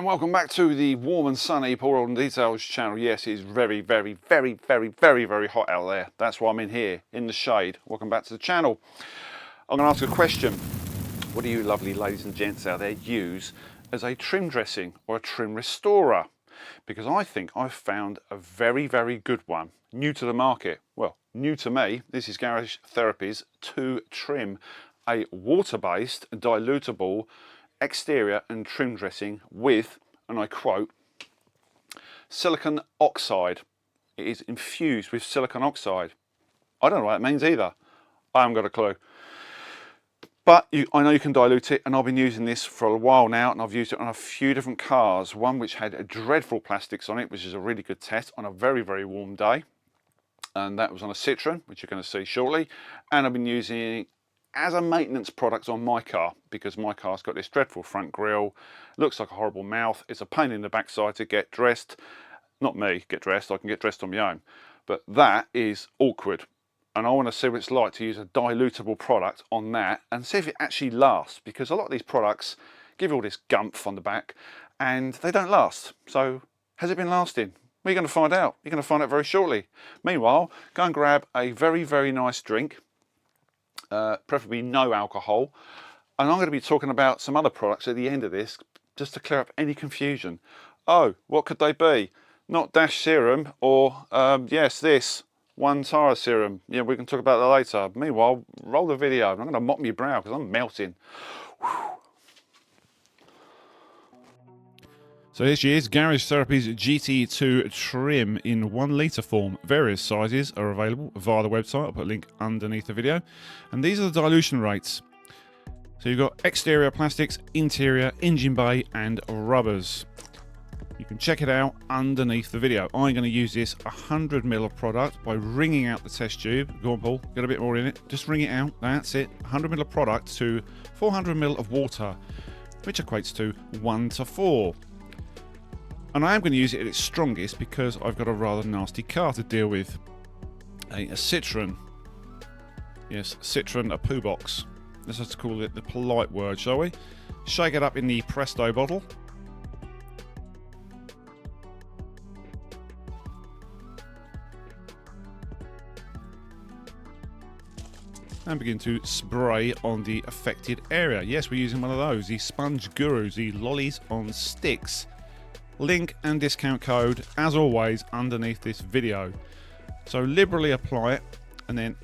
And welcome back to the warm and sunny Paul Roldan Details channel. Yes, it is very, very, very, very, very, very hot out there. That's why I'm in here, in the shade. Welcome back to the channel. I'm going to ask a question. What do you lovely ladies and gents out there use as a trim dressing or a trim restorer? Because I think I've found a very, very good one. New to the market. Well, new to me. This is Garage Therapy's 2 Trim. A water-based, dilutable exterior and trim dressing with, and I quote, silicon oxide. It is infused with silicon oxide. I don't know what that means either. I haven't got a clue. But I know you can dilute it, and I've been using this for a while now, and I've used it on a few different cars. One which had dreadful plastics on it, which is a really good test on a very, very warm day. And that was on a Citroen, which you're going to see shortly. And I've been using it as a maintenance product on my car, because my car's got this dreadful front grille, looks like a horrible mouth, it's a pain in the backside to get dressed. Not me get dressed, I can get dressed on my own, but that is awkward, and I want to see what it's like to use a dilutable product on that and see if it actually lasts, because a lot of these products give you all this gumph on the back and they don't last. So has it been lasting? We're going to find out. You're going to find out very shortly. Meanwhile, go and grab a very, very nice drink. Preferably no alcohol, and I'm going to be talking about some other products at the end of this just to clear up any confusion. Oh, what could they be? Not Dash serum, or yes, this One Tara serum. Yeah, we can talk about that later. Meanwhile, roll the video. I'm going to mop my brow because I'm melting. Whew. So here she is, Garage Therapy's GT2 Trim in 1 litre form. Various sizes are available via the website. I'll put a link underneath the video. And these are the dilution rates. So you've got exterior plastics, interior, engine bay and rubbers. You can check it out underneath the video. I'm going to use this 100 ml of product by wringing out the test tube. Go on, Paul, get a bit more in it. Just wring it out, that's it. 100 ml of product to 400 ml of water, which equates to 1 to 4. And I am going to use it at its strongest because I've got a rather nasty car to deal with. A Citroen. Yes, Citroen, a poo box. Let's just call it the polite word, shall we? Shake it up in the Presto bottle. And begin to spray on the affected area. Yes, we're using one of those, the Sponge Gurus, the lollies on sticks. Link and discount code, as always, underneath this video. So liberally apply it and then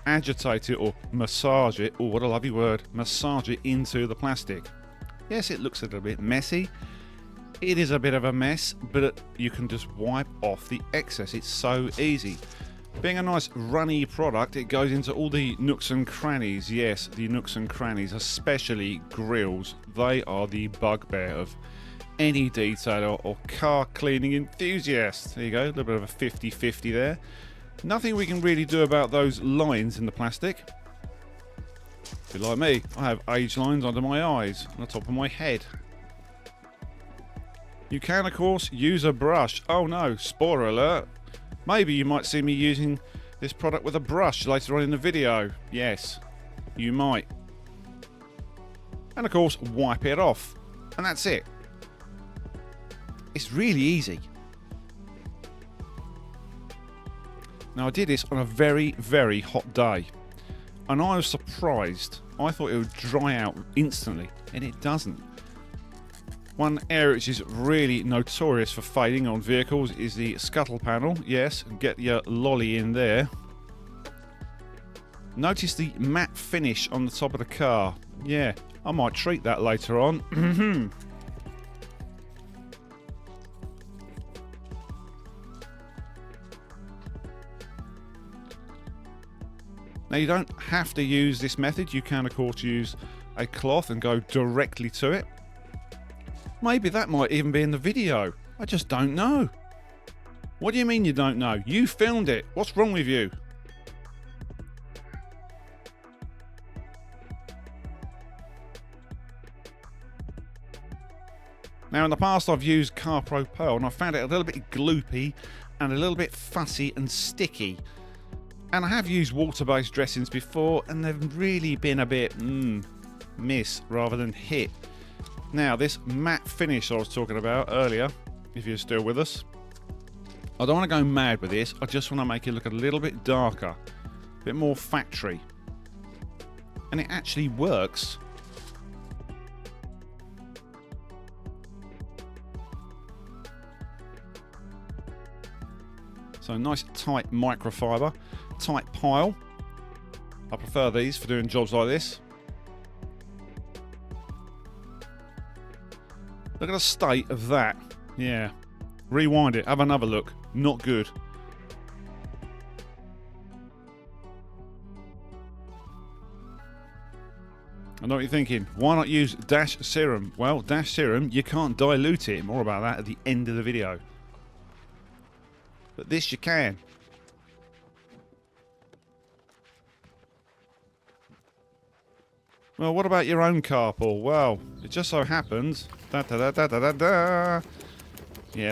agitate it or massage it. Oh, what a lovely word. Massage it into the plastic. Yes, it looks a little bit messy. It is a bit of a mess, but you can just wipe off the excess. It's so easy. Being a nice runny product, it goes into all the nooks and crannies. Yes, the nooks and crannies, especially grills. They are the bugbear of any detailer or car cleaning enthusiast. There you go, a little bit of a 50-50 there. Nothing we can really do about those lines in the plastic. If you're like me, I have age lines under my eyes, on the top of my head. You can, of course, use a brush. Oh no, spoiler alert. Maybe you might see me using this product with a brush later on in the video. Yes, you might. And of course, wipe it off. And that's it. It's really easy. Now I did this on a very, very hot day, and I was surprised. I thought it would dry out instantly, and it doesn't. One area which is really notorious for fading on vehicles is the scuttle panel. Yes, get your lolly in there. Notice the matte finish on the top of the car. Yeah, I might treat that later on. Now you don't have to use this method. You can of course use a cloth and go directly to it. Maybe that might even be in the video. I just don't know. What do you mean you don't know? You filmed it. What's wrong with you? Now in the past I've used CarPro Pearl and I found it a little bit gloopy and a little bit fussy and sticky. And I have used water-based dressings before and they've really been a bit miss rather than hit. Now this matte finish I was talking about earlier, if you're still with us, I don't want to go mad with this, I just want to make it look a little bit darker, a bit more factory. And it actually works. So nice tight microfiber, tight pile. I prefer these for doing jobs like this. Look at the state of that. Yeah. Rewind it, have another look. Not good. I know what you're thinking. Why not use Dash Serum? Well, Dash Serum, you can't dilute it. More about that at the end of the video. But this you can. Well, what about your own car, Paul? Well, it just so happens... Yeah,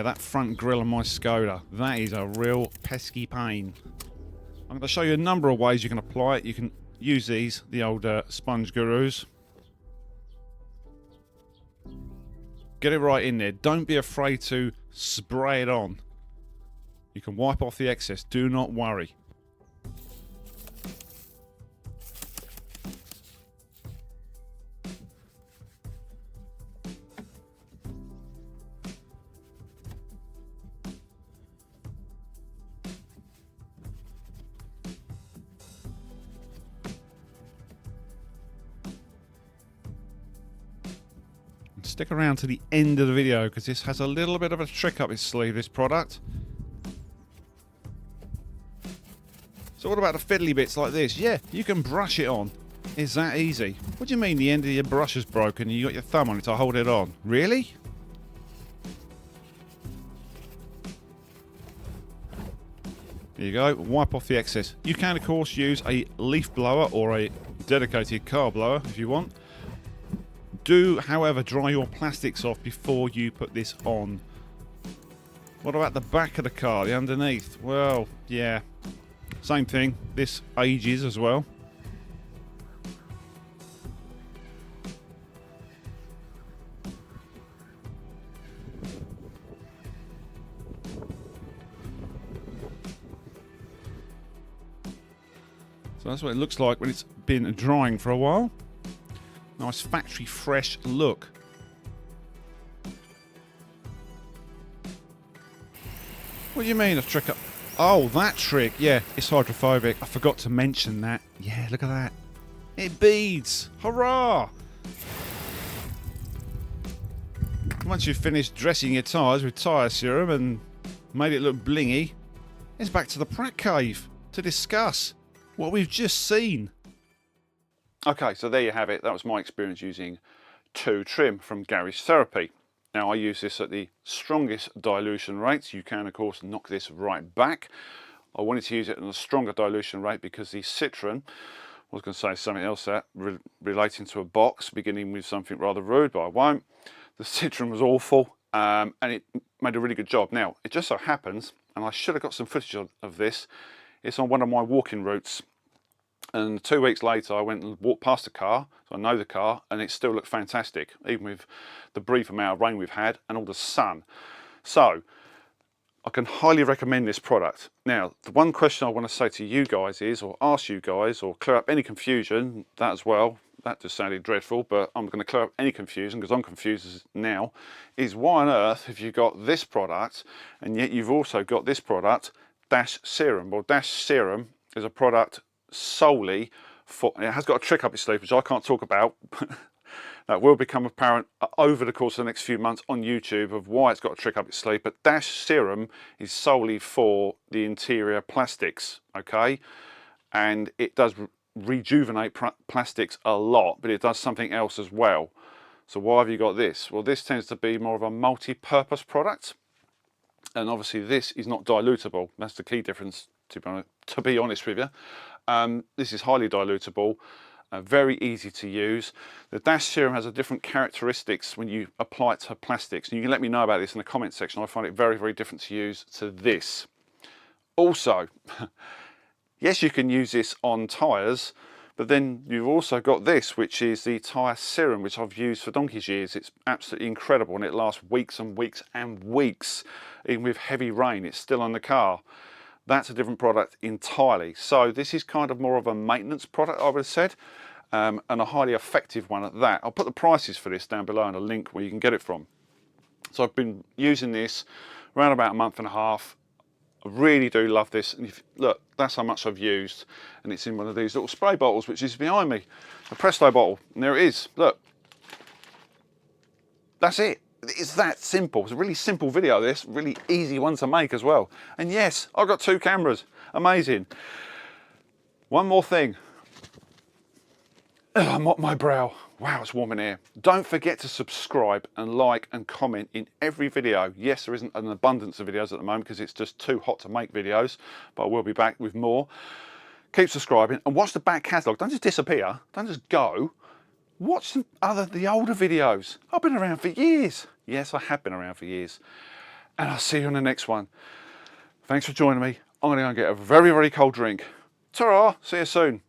that front grille on my Skoda. That is a real pesky pain. I'm going to show you a number of ways you can apply it. You can use these, the old sponge gurus. Get it right in there. Don't be afraid to spray it on. You can wipe off the excess. Do not worry. Stick around to the end of the video because this has a little bit of a trick up its sleeve, this product. So what about the fiddly bits like this? Yeah, you can brush it on. It's that easy. What do you mean the end of your brush is broken and you got your thumb on it to hold it on? Really? There you go, wipe off the excess. You can of course use a leaf blower or a dedicated car blower if you want. Do, however, dry your plastics off before you put this on. What about the back of the car, the underneath? Well, yeah, same thing. This ages as well. So that's what it looks like when it's been drying for a while. Nice factory fresh look. What do you mean a trick up? Oh, that trick. Yeah, it's hydrophobic. I forgot to mention that. Yeah, look at that. It beads. Hurrah! Once you've finished dressing your tyres with tyre serum and made it look blingy, it's back to the Pratt Cave to discuss what we've just seen. Okay, so there you have it. That was my experience using 2 trim from Garage Therapy. Now I use this at the strongest dilution rates. You can of course knock this right back. I wanted to use it at a stronger dilution rate because the citron, I was going to say something else that relating to a box, beginning with something rather rude, but I won't. The citron was awful and it made a really good job. Now it just so happens, and I should have got some footage of this, it's on one of my walking routes. And 2 weeks later I went and walked past the car, so I know the car, and it still looked fantastic, even with the brief amount of rain we've had and all the sun. So I can highly recommend this product. Now the one question I want to say to you guys is, or ask you guys, or clear up any confusion, that as well, that just sounded dreadful, but I'm going to clear up any confusion because I'm confused now, is why on earth have you got this product and yet you've also got this product, Dash Serum? Well, Dash Serum is a product solely for, it has got a trick up its sleeve which I can't talk about. That will become apparent over the course of the next few months on YouTube of why it's got a trick up its sleeve, but Dash Serum is solely for the interior plastics, okay? And it does rejuvenate plastics a lot, but it does something else as well. So why have you got this? Well, this tends to be more of a multi-purpose product, and obviously this is not dilutable. That's the key difference, to be honest with you. This is highly dilutable, very easy to use. The Dash Serum has a different characteristics when you apply it to plastics, and you can let me know about this in the comment section. I find it very, very different to use to this. Also, yes, you can use this on tyres, But then you've also got this, which is the tyre serum, which I've used for donkey's years. It's absolutely incredible, and it lasts weeks and weeks and weeks. Even with heavy rain, it's still on the car. That's a different product entirely. So this is kind of more of a maintenance product, I would have said, and a highly effective one at that. I'll put the prices for this down below in a link where you can get it from. So I've been using this around about a month and a half. I really do love this, and look, that's how much I've used, and it's in one of these little spray bottles which is behind me, a Presto bottle, and there it is. Look, that's it. It's that simple. It's a really simple video, this, really easy one to make as well. And yes, I've got 2 cameras, amazing. One more thing. I mop my brow. Wow, it's warm in here. Don't forget to subscribe and like and comment in every video. Yes, there isn't an abundance of videos at the moment because it's just too hot to make videos, but I will be back with more. Keep subscribing and watch the back catalogue. Don't just disappear. Don't just go. Watch the older videos. I've been around for years. Yes, I have been around for years. And I'll see you on the next one. Thanks for joining me. I'm going to go and get a very, very cold drink. Ta-ra. See you soon.